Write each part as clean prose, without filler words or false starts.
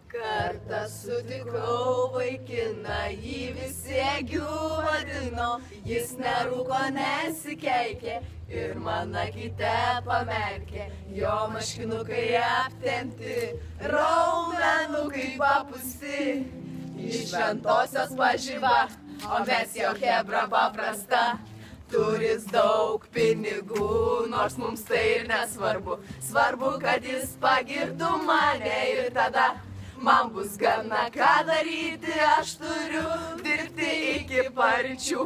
Kartą sutikau vaikiną, jį visi Egiu vadino, jis nerūko, nesikeikė ir man akyte pamerkė. Jo marškinukai aptempti, raumenukai papusti, iš šventosios pažyva, o mes jo chebra paprasta. Turis daug pinigų, nors mums tai ir nesvarbu. Svarbu, kad jis pagirtų mane ir tada man bus gana ką daryti, aš turiu dirbti iki paryčių.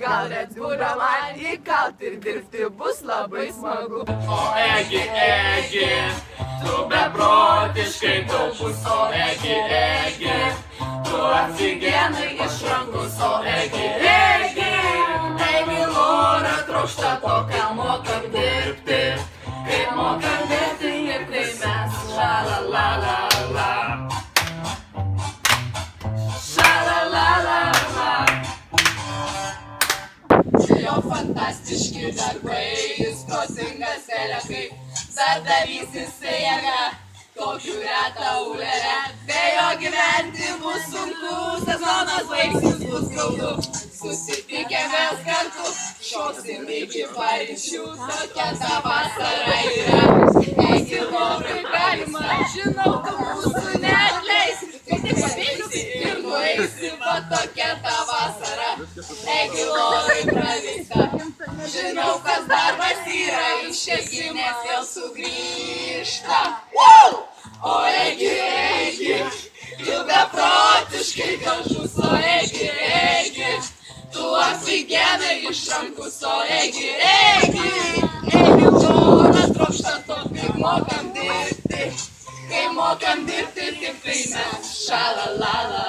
Gal net būra man įkalt ir dirbti bus labai smagu. O Egi, Egi, tu beprotiškai taupus, o Egi, Egi, tu atsigenai iš rankos, o Egi, Egi, Egi, Lora trokšta to, ką mokam dirbti, kaip mokam dirbti ir kaip mes, šalalalala. Jo fantastiški darbai, jis protingas elekai, darbdavys jisai jėga, tokių reta ulerė. Be jo gyventi bus sunku, sezonas baigsis bus skaudu. Susitikę mes kartu, šoksim iki paryčių, tokia ta vasara yra. Egi, Lorai, galima, žinau, tu mūsų neatleisi, kai tik pabėgsi ir nueisi, va tokia ta vasara. Egi, Lorai, pravyksta, žinau, kas darbas yra, iš Eginės vėl sugrįžta. O Egi, Egi, tu beprotiškai gražus, o Egi, Egi, tu atsigenai iš rankus, o Egi, Egi, Egi, Lora trokšta to, kaip mokam dirbti, tik tai mes, šalalala.